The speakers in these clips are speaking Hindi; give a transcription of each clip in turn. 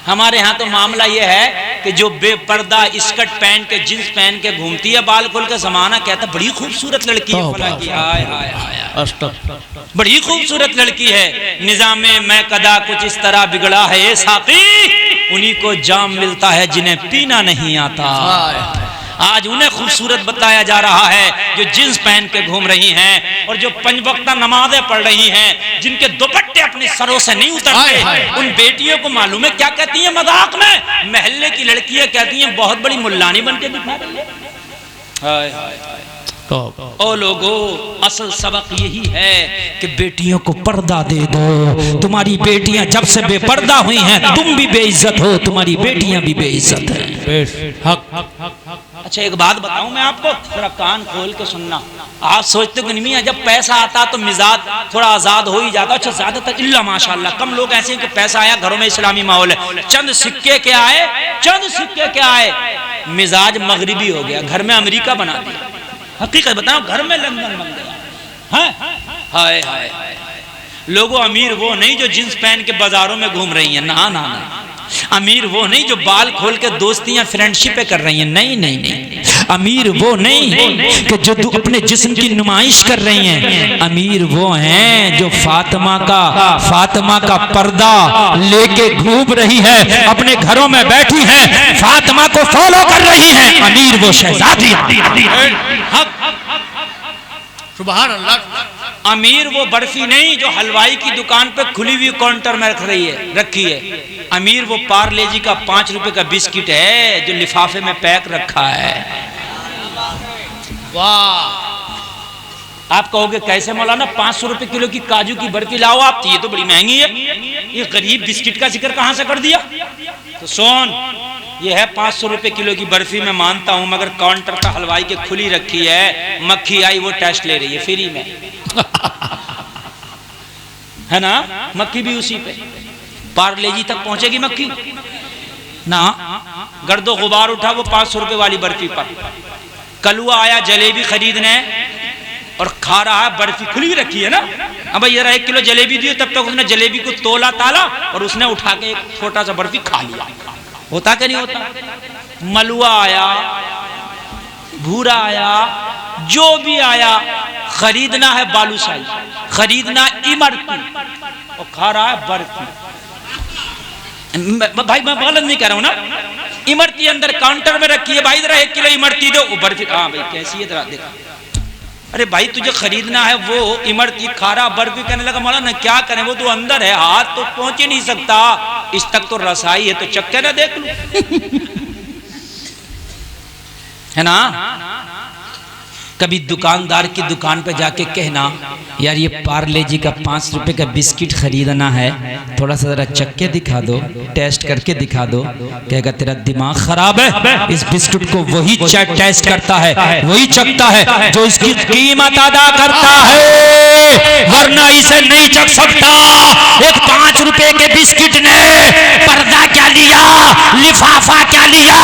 हमारे यहाँ तो मामला ये है कि जो बेपर्दा स्कर्ट पहन के जींस पहन के घूमती है बाल खोल के जमाना कहता बड़ी खूबसूरत लड़की है, बड़ी खूबसूरत लड़की है। निजामे मैं कदा कुछ इस तरह बिगड़ा है ये साकी, उन्हीं को जाम मिलता है जिन्हें पीना नहीं आता। आज उन्हें खूबसूरत बताया जा रहा है जो जींस पहन के घूम रही हैं और जो 5 वक्ता नमाजें पढ़ रही हैं, जिनके दुपट्टे अपने सरों से नहीं उतरते। उन बेटियों को मालूम है क्या कहती हैं मजाक में, महल्ले की लड़कियां कहती हैं बहुत बड़ी मुल्लानी बन के दिखा रही है। हाय हाय ओ लोगों, असल सबक यही है कि बेटियों को पर्दा दे दो। तुम्हारी बेटियां जब से बेपर्दा हुई हैं तुम भी बेइज्जत हो, तुम्हारी बेटियां भी बेइज्जत हैं। अच्छा एक बात बताऊं मैं आपको, थोड़ा कान खोल के सुनना। आप सोचते हो कि नहीं जब पैसा आता तो मिजाज थोड़ा आजाद हो ही जाता। अच्छा ज्यादातर इल्ला माशाल्लाह कम लोग ऐसे हैं कि पैसा आया घरों में इस्लामी माहौल है, चंद सिक्के के आए, चंद सिक्के के आए, मिजाज मगरिबी हो गया, घर में अमेरिका बना दिया। हकीकत बताओ घर में लंदन बन गया। हाय हाय हाय। लोगों अमीर वो नहीं जो जींस पहन के बाजारों में घूम रही हैं, ना ना ना। अमीर वो नहीं जो बाल खोल के दोस्तियां फ्रेंडशिपें कर रही हैं, नहीं नहीं नहीं। अमीर वो नहीं कि जो अपने जिस्म की नुमाइश कर रही हैं। अमीर वो हैं जो फातिमा का पर्दा लेके घूम रही है, अपने घरों में बैठी हैं, फातिमा को फॉलो कर रही हैं। अमीर वो शहजादी। सुभान अल्लाह। अमीर वो बर्फी नहीं जो हलवाई की दुकान पे खुली हुई काउंटर में रखी है। अमीर वो पार्ले जी का 5 रुपए का बिस्किट है जो लिफाफे में पैक रखा है। वाह, आप कहोगे कैसे मौलाना 500 रुपए किलो की काजू की बर्फी लाओ आप, ये तो बड़ी महंगी है, ये गरीब बिस्किट का जिक्र कहां से कर दिया? तो सुन, ये है 500 रुपए किलो की बर्फी, मैं मानता हूं, मगर काउंटर का हलवाई के खुली रखी है, मक्खी आई वो टेस्ट ले रही है फ्री में है ना, मक्खी भी उसी पे। पार्ले जी तक पहुंचेगी मक्खी ना, गर्दो गुबार उठा वो 500 रुपए वाली बर्फी पर। कलुआ आया जलेबी खरीदने और खा रहा है, बर्फी खुली रखी है ना। अब ये 1 किलो जलेबी दी, तब तक उसने जलेबी को तोला ताला और उसने उठा के एक छोटा सा बर्फी खा लिया। होता क्या नहीं होता? मलुआ आया, भूरा आया, जो भी आया, खरीदना है बालूशाही, खरीदना इमरती और खा रहा है बर्फी। भाई मैं गलत नहीं कह रहा हूं ना, इमरती अंदर काउंटर में रखी है, भाई जरा 1 किलो इमरती दो, वो बर्फी। हाँ भाई कैसी है जरा देखा। अरे भाई तुझे खरीदना है वो इमरती, खा रहा बर्फी। कहने लगा मौलाना क्या करें, वो तो अंदर है, हाथ तो पहुंच ही नहीं सकता, इस तक तो रसाई है, तो चक्के ना देख लो है ना। कभी दुकानदार की दुकान पे जाके कहना यार ये पार्ले जी का 5 रुपए का बिस्किट खरीदना है, थोड़ा सा जरा चक्के दिखा दो, टेस्ट करके दिखा दो। कहेगा तेरा दिमाग खराब है, इस बिस्किट को वही टेस्ट करता है, वही चखता है जो इसकी कीमत अदा करता है, वरना इसे नहीं चख सकता। एक 5 रुपए के बिस्किट ने पर्दा क्या लिया, लिफाफा क्या लिया,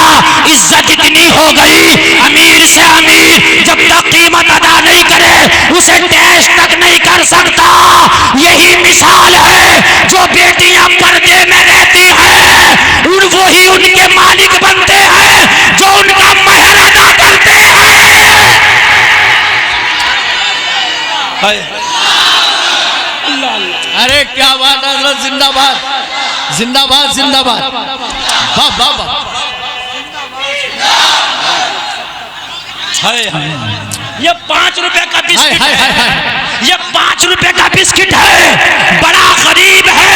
इज्जत इतनी हो गई। अमीर से अमीर जब तक कीमत अदा नहीं करे उसे टेस्ट तक नहीं कर सकता। यही मिसाल है, जो बेटियां पर्दे में रहती हैं वही उनके मालिक बनते हैं जो उनका महर अदा करते हैं। अरे क्या बात है, जिंदाबाद जिंदाबाद जिंदाबाद, वाह वाह वाह। ये 5 रुपए का बिस्किट है, ये 5 रुपए का बिस्किट है, बड़ा गरीब है।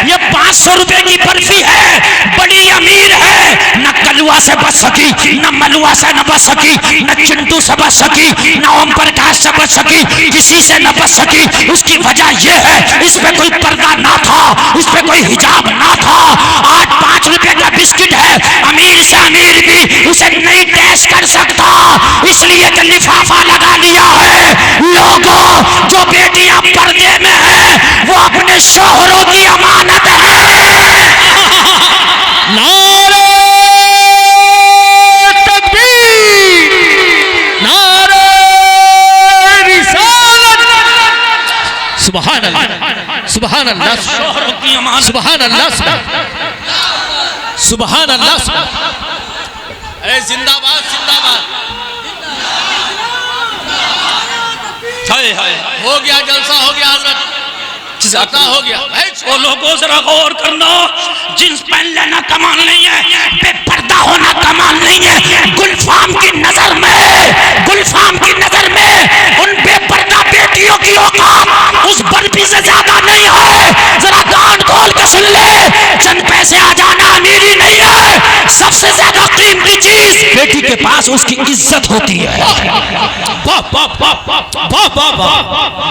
ये 500 रुपए की बर्फी है, बड़ी अमीर है। न कलुआ से बच सकी, न मलुआ से न बच सकी, न चिंटू से बच सकी, न ओम प्रकाश से बच सकी, किसी से न बच सकी। उसकी वजह यह है इस पे कोई पर्दा ना था, इस पे कोई हिजाब ना था। आज 5 रुपए का बिस्किट है, अमीर से अमीर भी उसे नहीं टेस्ट कर सकता, इसलिए तो लिफाफा लगा लिया है। लोगों, जो बेटियां पर्दे में हैं वो अपने शोहरों की अमानत है। नारे तकबीर, नारे रिसालत, सुभान अल्लाह सुभान अल्लाह, शोहरों की अमानत, सुभान अल्लाह। सुभान अल्लाह। अरे जिंदाबाद जिंदाबाद। हो गया जलसा, हो गया हजरत, जलसा हो गया। वो लोगों जरा गौर करना, जींस पहन लेना कमाल नहीं है, बेपर्दा होना कमाल नहीं है। गुलफाम की नजर में, गुलफाम की नजर में उन बेपर्दा बेटियों की औकात उस बल्बी से ज्यादा नहीं है। जरा कान खोल के सुन ले, चंद पैसे आ जाना अमीरी नहीं है। सबसे ज्यादा कीमती चीज बेटी के पास उसकी इज्जत होती है।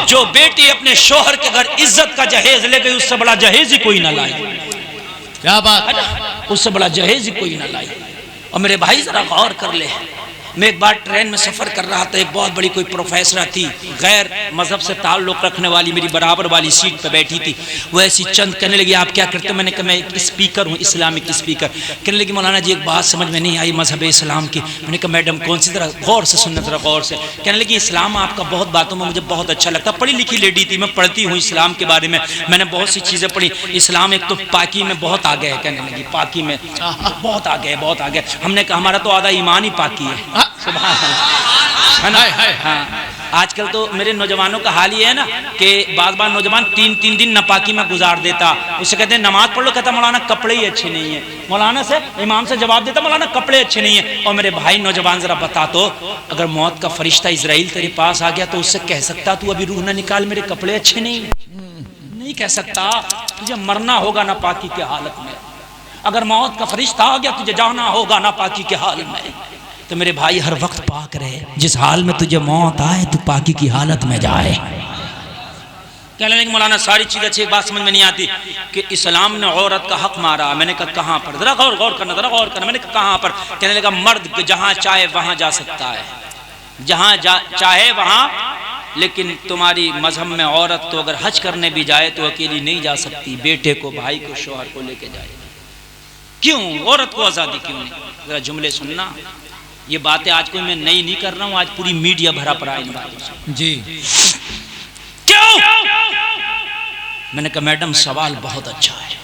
जो बेटी अपने शोहर के घर इज्जत का जहेज ले गई, उससे बड़ा जहेज ही कोई ना लाई। क्या बात है ना, उससे बड़ा जहेज ही कोई ना लाई। और मेरे भाई जरा गौर कर ले, मैं एक बार ट्रेन में सफर कर रहा था, एक बहुत बड़ी कोई प्रोफेसर थी, गैर मजहब से ताल्लुक रखने वाली, मेरी बराबर वाली सीट पे बैठी थी। वो ऐसी चंद कहने लगी आप क्या करते हो? मैंने कहा मैं एक स्पीकर हूँ, इस्लामिक स्पीकर। कहने लगी मौलाना जी एक बात समझ में नहीं आई मजहब इस्लाम की। मैंने कहा मैडम कौन सी? तरह गौर से सुनना, जरा गौर से। कहने लगी इस्लाम आपका बहुत बातों में मुझे बहुत अच्छा लगता। पढ़ी लिखी लेडी थी, मैं पढ़ती हूँ इस्लाम के बारे में, मैंने बहुत सी चीज़ें पढ़ी। इस्लाम एक तो पाकी में बहुत आगे है, कहने लगी पाकी में बहुत आगे है, बहुत आगे। हमने कहा हमारा तो आधा ईमान ही पाकी है। है ना? हाँ। आजकल तो मेरे नौजवानों का हाल ये है ना कि बार नौजवान 3-3 दिन नापाकी में गुजार देता। उससे कहते हैं नमाज पढ़ लो, कहता मौलाना कपड़े ही अच्छे नहीं है। मौलाना से इमाम से जवाब देता मौलाना कपड़े अच्छे नहीं है। और मेरे भाई नौजवान जरा बता तो, अगर मौत का फरिश्ता इजराइल तेरे पास आ गया तो उससे कह सकता तू अभी रूह ना निकाल, मेरे कपड़े अच्छे नहीं कह सकता। तुझे मरना होगा नापाकी के हालत में। अगर मौत का फरिश्ता आ गया तुझे जाना होगा नापाकी के हाल में। तो मेरे भाई हर वक्त पाक रहे, जिस हाल में तुझे मौत आए तू पाकी की हालत में जाए। कहने लगे मौलाना सारी चीज़ अच्छी, एक बात समझ में नहीं आती कि इस्लाम ने औरत का हक मारा। मैंने कहा कहाँ पर? जरा गौर करना, जरा गौर करना। मैंने कहा कहाँ पर? कहने लगा मर्द जहाँ चाहे वहाँ जा सकता है, जहाँ चाहे वहाँ, लेकिन तुम्हारी मजहब में औरत तो अगर हज करने भी जाए तो अकेली नहीं जा सकती, बेटे को, भाई को, शौहर को लेके जाए। क्यों औरत को आज़ादी क्यों नहीं? जरा जुमले सुनना। ये बातें आज कोई मैं नई नहीं कर रहा हूँ, आज पूरी मीडिया भरा पड़ा इन बातों से। जी क्यों? मैंने कहा मैडम सवाल बहुत अच्छा है,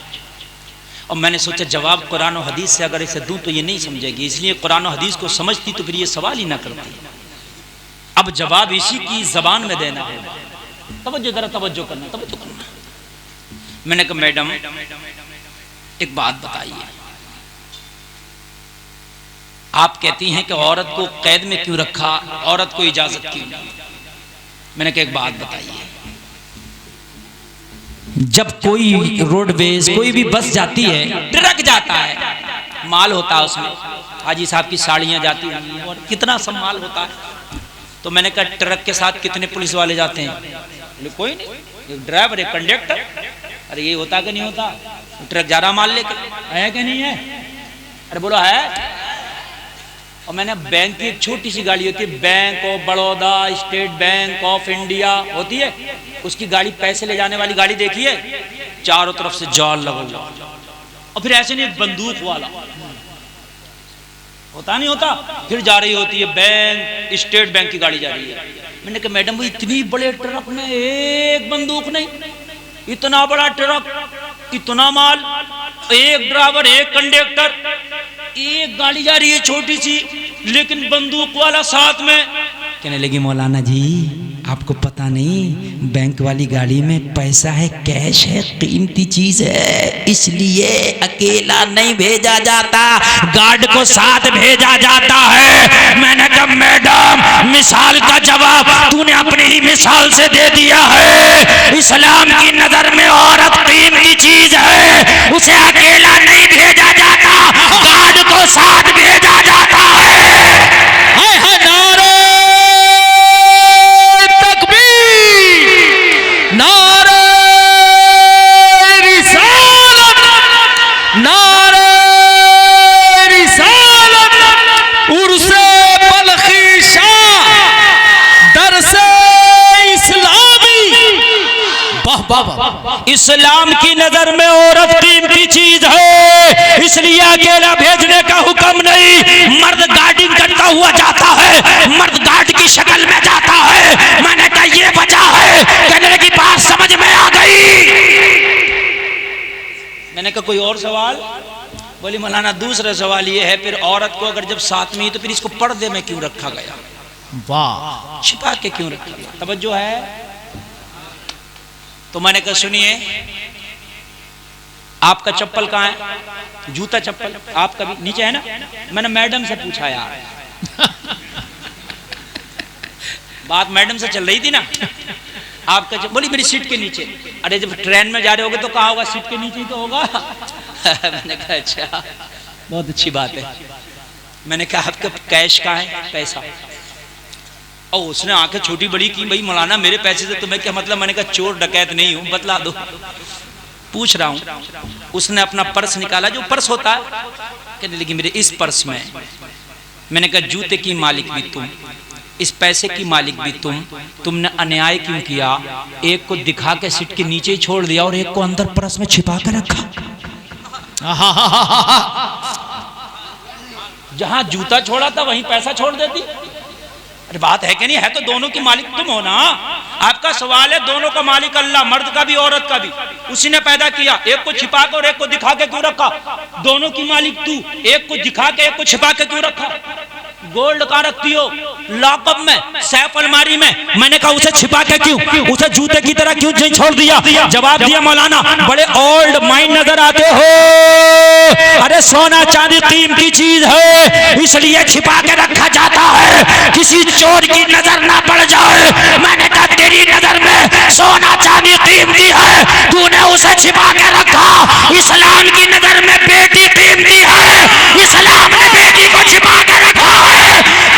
और मैंने सोचा जवाब कुरान और हदीस से अगर इसे दूं तो ये नहीं समझेगी, इसलिए कुरान और हदीस को समझती तो फिर ये सवाल ही ना करती। अब जवाब इसी की जबान में देना है। तवज्जो, जरा तवज्जो करना, तवज्जो करना। मैंने कहा मैडम एक बात बताइए, आप कहती हैं कि औरत को कैद में क्यों रखा, औरत को इजाजत क्यों नहीं? मैंने कहा एक बात बताइए, जब कोई रोडवेज कोई भी बस जाती है, ट्रक जाता है, माल होता है उसमें, हाजी साहब की साड़ियाँ जाती हैं और कितना सब माल होता है। तो मैंने कहा ट्रक के साथ कितने पुलिस वाले जाते हैं? बोले कोई नहीं, एक ड्राइवर, एक कंडक्टर। अरे ये होता कि नहीं होता? ट्रक जा रहा माल लेकर, है कि नहीं है? अरे बोलो है। और मैंने बैंक की एक छोटी सी गाड़ी होती है, bank of Baroda, state bank of India होती है, उसकी गाड़ी, पैसे ले जाने वाली गाड़ी देखी है, चारों तरफ से जाल लगा हुआ, और फिर ऐसे नहीं एक बंदूक वाला होता नहीं होता, फिर जा रही होती है बैंक, स्टेट बैंक की गाड़ी जा रही है। मैंने कहा मैडम वो इतनी बड़े ट्रक में एक बंदूक नहीं, इतना बड़ा ट्रक, इतना माल, एक ड्राइवर, एक कंडक्टर, एक गाड़ी जा रही है छोटी सी, लेकिन बंदूक वाला साथ में। कहने लगी मौलाना जी आपको पता नहीं, बैंक वाली गाड़ी में पैसा है, कैश है, कीमती चीज है, इसलिए अकेला नहीं भेजा जाता, गार्ड को साथ भेजा जाता है। मैंने कहा मैडम मिसाल का जवाब तूने अपनी ही मिसाल से दे दिया है। इस्लाम की नजर में औरत कीमती चीज है, उसे अकेला नहीं भेजा जाता, गार्ड को साथ भेजा जाता है। नारे इस्लाम की नजर में औरत कीमती चीज है, इसलिए अकेला भेजने का हुक्म नहीं। मर्द गार्डिंग करता हुआ जाता है, मर्द गार्ड की शक्ल में जाता है। मैंने कहा ये वजह है। कहने की बात समझ में आ गई। मैंने कहा कोई और सवाल? बोली मौलाना दूसरा सवाल ये है, फिर औरत को अगर जब साथ में ही तो फिर इसको पर्दे में क्यों रखा गया? वाह, छिपा के क्यों रखा गया? तवज्जो है? तो मैंने कहा सुनिए, आपका चप्पल कहाँ है? जूता चप्पल आपका भी नीचे है ना? मैंने मैडम से पूछा यार बात मैडम से चल रही थी ना, आपका बोली मेरी सीट के नीचे। अरे जब ट्रेन में जा रहे होगे तो कहाँ होगा? सीट के नीचे ही तो होगा मैंने कहा अच्छा, बहुत अच्छी बात है। मैंने कहा आपका कैश कहाँ है? पैसा। और उसने आंखें छोटी बड़ी की, भाई मौलाना मेरे पैसे से तुम्हें क्या मतलब? मैंने कहा चोर डकैत नहीं हूं, बतला दो, पूछ रहा हूं। उसने अपना पर्स निकाला, जो पर्स होता है, कहने लगी मेरे इस पर्स में। मैंने कहा जूते की मालिक भी तुम, इस पैसे की मालिक भी तुमने अन्याय क्यों किया? एक को दिखा के सीट के नीचे ही छोड़ दिया और एक को अंदर पर्स में छिपा के रखा। जहां जूता छोड़ा था वहीं पैसा छोड़ देती। अरे बात है कि नहीं है? तो दोनों की मालिक तुम हो ना। आपका सवाल है, दोनों का मालिक अल्लाह, मर्द का भी औरत का भी उसी ने पैदा किया। एक को छिपा के और एक को दिखा के क्यों रखा? दोनों की मालिक तू, एक को दिखा के एक को छिपा के क्यों रखा? गोल्ड कहाँ रखती हो? लॉकअप में, सैफ अलमारी में। मैंने कहा उसे छिपा के क्यों? उसे जूते की तरह क्यों छोड़ दिया? जवाब दिया मौलाना बड़े ओल्ड माइंड नजर आते हो। अरे सोना चांदी कीमती चीज है, इसलिए छिपा के रखा जाता है, किसी चोर की नजर ना पड़ जाए। मैंने कहा तेरी नजर में सोना चांदी कीमती है, तूने उसे छिपा के रखा। इस्लाम की नजर में बेटी कीमती है, इस्लाम ने बेटी को छिपा के रखा है,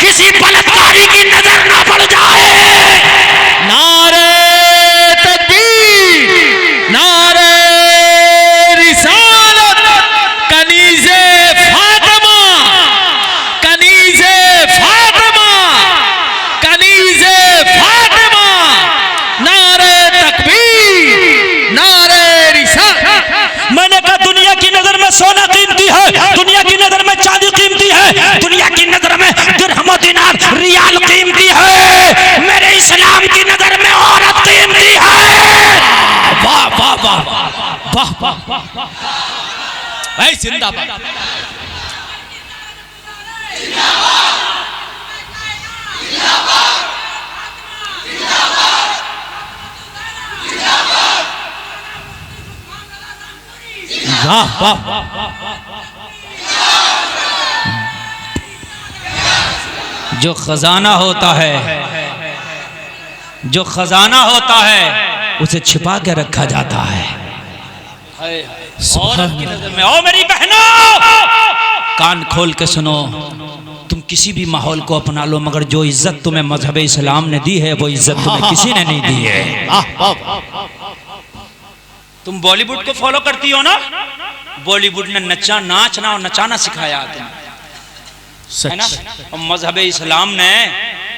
किसी बलात्कारी की नजर ना पड़ जाए। नारे तकबीर, नारे रिसालत, कनीज़े फातिमा, कनीज़े फातिमा, कनीज़े फातिमा, नारे तकबीर, नारे रिसालत। मैंने कहा दुनिया की नजर में सोना कीमती है, दुनिया की नजर में चांदी कीमती है, दुनिया की नजर में दिरहम दिनार रियाल कीमती है, मेरे इस्लाम की नजर में औरत कीमती है। वाह वाह वाह वाह वाह वाह, भाई जिंदाबाद। वाह वाह वाह, जो खजाना होता है, जो खजाना होता है उसे छिपा के रखा जाता है। औरत की नजर में। ओ मेरी बहनों, कान खोल के सुनो, तुम किसी भी माहौल को अपना लो, मगर जो इज्जत तुम्हें मजहब इस्लाम ने दी है वो इज्जत तुम्हें किसी ने नहीं दी है। तुम बॉलीवुड को फॉलो करती हो ना, बॉलीवुड ने नाचना और नचाना सिखाया है ना, और मजहब इस्लाम ने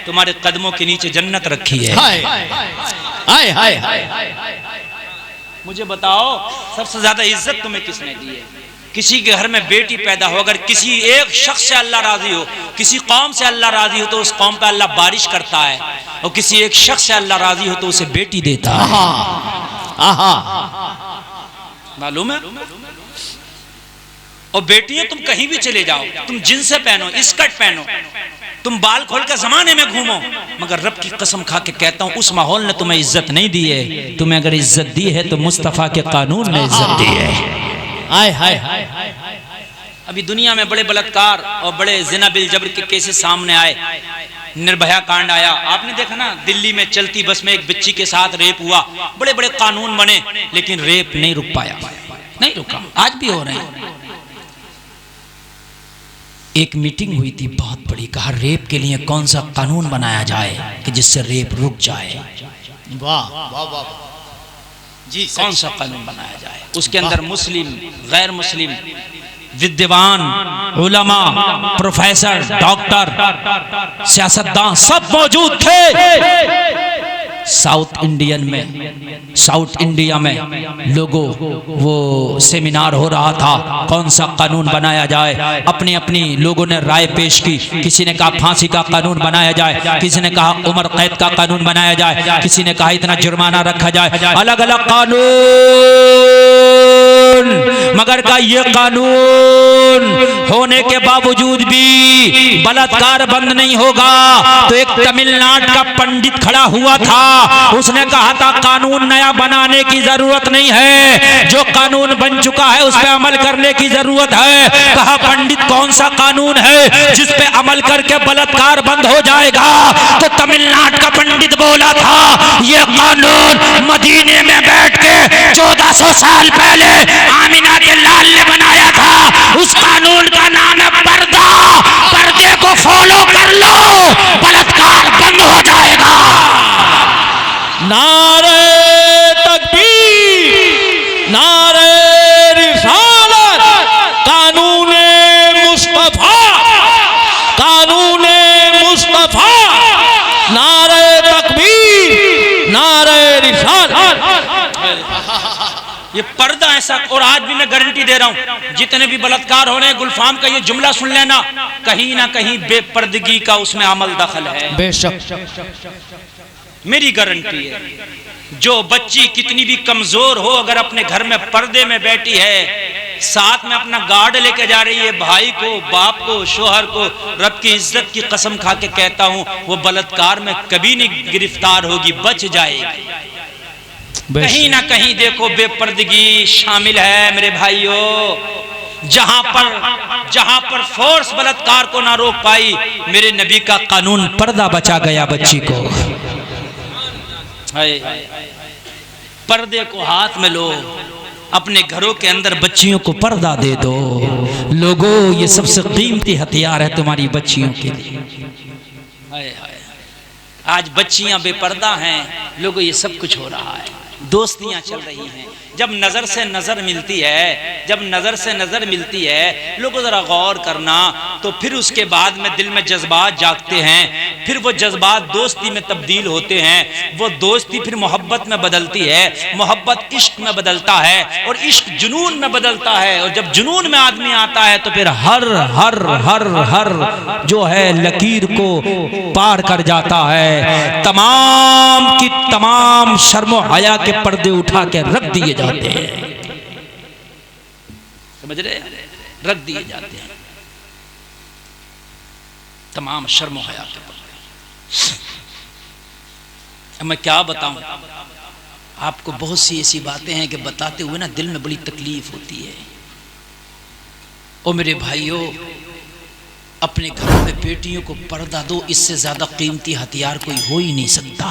तुम्हारे कदमों के नीचे जन्नत रखी है। हाय हाय हाय हाय, मुझे बताओ सबसे ज्यादा इज्जत तुम्हें किसने दी है? किसी के घर में बेटी पैदा हो, अगर किसी एक शख्स से अल्लाह राजी हो, किसी कौम से अल्लाह राजी हो तो उस कौम पे अल्लाह बारिश करता है, और किसी एक शख्स से अल्लाह राजी हो तो उसे बेटी देता है। मालूम है? और बेटियां तुम कहीं भी चले जाओ, तुम जिनसे पहनो, स्कर्ट पहनो, तुम बाल खोल कर जमाने में घूमो, मगर रब की कसम खा के कहता हूं उस माहौल ने तुम्हें इज्जत नहीं दी है। तुम्हें अगर इज्जत दी है तो मुस्तफा के कानून ने इज्जत दी है। हाय हाय हाय, अभी दुनिया में बड़े बलात्कार और बड़े जिना बिल जबर के केसेस सामने आए। निर्भया कांड आया, आपने देखा ना, दिल्ली में चलती बस में एक बच्ची के साथ रेप हुआ। बड़े बड़े कानून बने, लेकिन रेप नहीं रुक पाया, नहीं रुका, आज भी हो रहे हैं। एक मीटिंग हुई थी बहुत बड़ी, कहा रेप के लिए कौन सा कानून बनाया जाए कि जिससे रेप रुक जाए। वाह वाह वाह जी, कौन सा कानून बनाया जाए? उसके अंदर मुस्लिम, गैर मुस्लिम, विद्वान, उलमा, प्रोफेसर, डॉक्टर, सियासतदान सब मौजूद थे। साउथ इंडिया में लोगों वो सेमिनार हो रहा था, कौन सा कानून बनाया जाए। अपनी अपनी लोगों ने राय पेश की। किसी ने कहा फांसी का कानून बनाया जाए, किसी ने कहा उम्र कैद का कानून बनाया जाए, किसी ने कहा इतना जुर्माना रखा जाए, अलग अलग कानून। मगर का ये कानून होने के बावजूद भी बलात्कार बंद नहीं होगा। तो एक तमिलनाडु का पंडित खड़ा हुआ था, उसने कहा था कानून नया बनाने की जरूरत नहीं है, जो कानून बन चुका है उस पर अमल करने की जरूरत है। कहा पंडित कौन सा कानून है जिस पे अमल करके बलात्कार बंद हो जाएगा? तो तमिलनाडु का पंडित बोला था ये कानून मदीने में बैठ के 1400 साल पहले आमिना के लाल ने बनाया था। उस कानून का नाम है पर्दा। पर्दे को फॉलो कर लो, बलात्कार बंद हो जाएगा। नारे तकबीर, नारे रिसालत, कानूने मुस्तफा, कानूने मुस्तफा, नारे तकबीर, नारे रिसालत। ये पर्दा ऐसा, और आज भी मैं गारंटी दे रहा हूं जितने भी बलात्कार हो रहे हैं, गुलफाम का ये जुमला सुन लेना, कहीं ना कहीं बेपर्दगी का उसमें अमल दखल है, बेशक। मेरी गारंटी है। जो बच्ची कितनी भी कमजोर हो, अगर अपने घर में पर्दे में बैठी है, साथ में अपना गार्ड लेके जा रही है, भाई को, बाप को, शोहर को, रब की इज्जत की कसम खा के कहता हूं वो बलात्कार में कभी नहीं गिरफ्तार होगी, बच जाएगी। कहीं ना कहीं देखो बेपर्दगी शामिल है मेरे भाइयों। जहां पर फोर्स बलात्कार को ना रोक पाई, मेरे नबी का कानून पर्दा बचा गया बच्ची को। पर्दे को हाथ में लो, अपने घरों के अंदर बच्चियों को पर्दा दे दो। लोगों ये सबसे कीमती हथियार है तुम्हारी बच्चियों के लिए। आज बच्चियां बेपर्दा हैं, लोगों ये सब कुछ हो रहा है, दोस्तियां चल रही हैं। जब नजर से नजर मिलती है, जब नजर से नजर मिलती है, लोगों जरा गौर करना, तो फिर उसके बाद में दिल में जज्बात जागते हैं, फिर वो जज्बात दोस्ती में तब्दील होते हैं, वो दोस्ती फिर मोहब्बत में बदलती है, मोहब्बत इश्क में बदलता है, और इश्क जुनून में बदलता है। और जब जुनून में आदमी आता है तो फिर हर हर हर हर जो है लकीर को पार कर जाता है। तमाम की तमाम शर्म हया के पर्दे उठा के रख दिए जाते हैं, समझ रहे, रख दिए जाते हैं तमाम शर्म हया के पर्दे। मैं क्या बताऊं आपको, बहुत सी ऐसी बातें हैं कि बताते हुए ना दिल में बड़ी तकलीफ होती है। ओ मेरे भाइयों, अपने घरों में बेटियों को पर्दा दो, इससे ज्यादा कीमती हथियार कोई हो ही नहीं सकता।